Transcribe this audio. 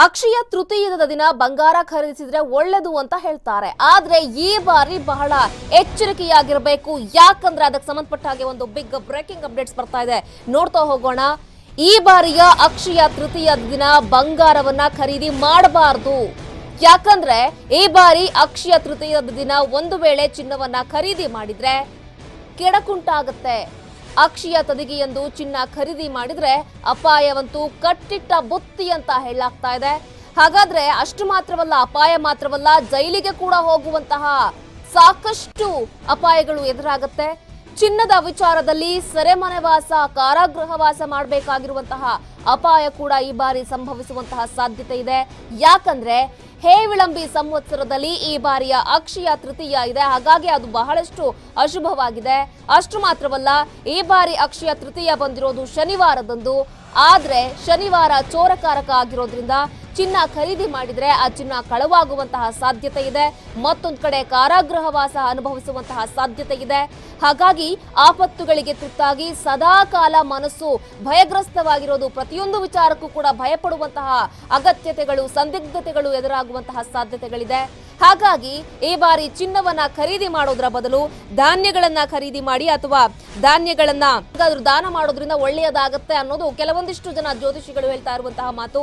ಅಕ್ಷಯ ತೃತೀಯದ ದಿನ ಬಂಗಾರ ಖರೀದಿಸಿದ್ರೆ ಒಳ್ಳೆದು ಅಂತ ಹೇಳ್ತಾರೆ. ಆದ್ರೆ ಈ ಬಾರಿ ಬಹಳ ಎಚ್ಚರಿಕೆಯಾಗಿರಬೇಕು. ಯಾಕಂದ್ರೆ ಅದಕ್ಕೆ ಸಂಬಂಧಪಟ್ಟ ಹಾಗೆ ಒಂದು ಬಿಗ್ ಬ್ರೇಕಿಂಗ್ ಅಪ್ಡೇಟ್ಸ್ ಬರ್ತಾ ಇದೆ. ನೋಡ್ತಾ ಹೋಗೋಣ. ಈ ಬಾರಿಯ ಅಕ್ಷಯ ತೃತೀಯದ ದಿನ ಬಂಗಾರವನ್ನ ಖರೀದಿ ಮಾಡಬಾರದು. ಯಾಕಂದ್ರೆ ಈ ಬಾರಿ ಅಕ್ಷಯ ತೃತೀಯದ ದಿನ ಒಂದು ವೇಳೆ ಚಿನ್ನವನ್ನ ಖರೀದಿ ಮಾಡಿದ್ರೆ ಕೆಡಕುಂಟಾಗುತ್ತೆ. ಅಕ್ಷಯ ತದಿಗೆಯಂದು ಚಿನ್ನ ಖರೀದಿ ಮಾಡಿದ್ರೆ ಅಪಾಯವಂತೂ ಕಟ್ಟಿಟ್ಟ ಬುತ್ತಿ ಅಂತ ಹೇಳಲಾಗ್ತಾ ಇದೆ. ಹಾಗಾದ್ರೆ ಅಷ್ಟು ಮಾತ್ರವಲ್ಲ, ಅಪಾಯ ಮಾತ್ರವಲ್ಲ, ಜೈಲಿಗೆ ಕೂಡ ಹೋಗುವಂತಹ ಸಾಕಷ್ಟು ಅಪಾಯಗಳು ಎದುರಾಗುತ್ತೆ. ಚಿನ್ನದ ವಿಚಾರದಲ್ಲಿ ಸೆರೆಮನೆವಾಸ, ಕಾರಾಗೃಹವಾಸ ಮಾಡಬೇಕಾಗಿರುವಂತಹ ಅಪಾಯ ಕೂಡ ಈ ಬಾರಿ ಸಂಭವಿಸುವಂತಹ ಸಾಧ್ಯತೆ ಇದೆ. ಯಾಕಂದ್ರೆ ಹೇ ವಿಳಂಬಿ ಸಂವತ್ಸರದಲ್ಲಿ ಈ ಬಾರಿಯ ಅಕ್ಷಯ ತೃತೀಯ ಇದೆ. ಹಾಗಾಗಿ ಅದು ಬಹಳಷ್ಟು ಅಶುಭವಾಗಿದೆ. ಅಷ್ಟು ಮಾತ್ರವಲ್ಲ, ಈ ಬಾರಿ ಅಕ್ಷಯ ತೃತೀಯ ಬಂದಿರೋದು ಶನಿವಾರದಂದು. ಆದ್ರೆ ಶನಿವಾರ ಚೋರಕಾರಕ ಆಗಿರೋದ್ರಿಂದ ಚಿನ್ನ ಖರೀದಿ ಮಾಡಿದ್ರೆ ಆ ಚಿನ್ನ ಕಳವಾಗುವಂತಹ ಸಾಧ್ಯತೆ ಇದೆ. ಮತ್ತೊಂದು ಕಡೆ ಕಾರಾಗೃಹವಾಸ ಅನುಭವಿಸುವಂತಹ ಸಾಧ್ಯತೆ ಇದೆ. ಹಾಗಾಗಿ ಆಪತ್ತುಗಳಿಗೆ ತುತ್ತಾಗಿ ಸದಾ ಕಾಲ ಮನಸ್ಸು ಭಯಗ್ರಸ್ತವಾಗಿರೋದು, ಪ್ರತಿಯೊಂದು ವಿಚಾರಕ್ಕೂ ಕೂಡ ಭಯಪಡುವಂತಹ ಅಗತ್ಯತೆಗಳು, ಸಂದಿಗ್ಧತೆಗಳು ಎದುರಾಗುವಂತಹ ಸಾಧ್ಯತೆಗಳಿದೆ. ಹಾಗಾಗಿ ಈ ಬಾರಿ ಚಿನ್ನವನ್ನ ಖರೀದಿ ಮಾಡೋದ್ರ ಬದಲು ಧಾನ್ಯಗಳನ್ನ ಖರೀದಿ ಮಾಡಿ ಅಥವಾ ಧಾನ್ಯಗಳನ್ನ ದಾನ ಮಾಡೋದ್ರಿಂದ ಒಳ್ಳೆಯದಾಗತ್ತೆ ಅನ್ನೋದು ಕೆಲವೊಂದಿಷ್ಟು ಜನ ಜ್ಯೋತಿಷಿಗಳು ಹೇಳ್ತಾ ಇರುವಂತಹ ಮಾತು.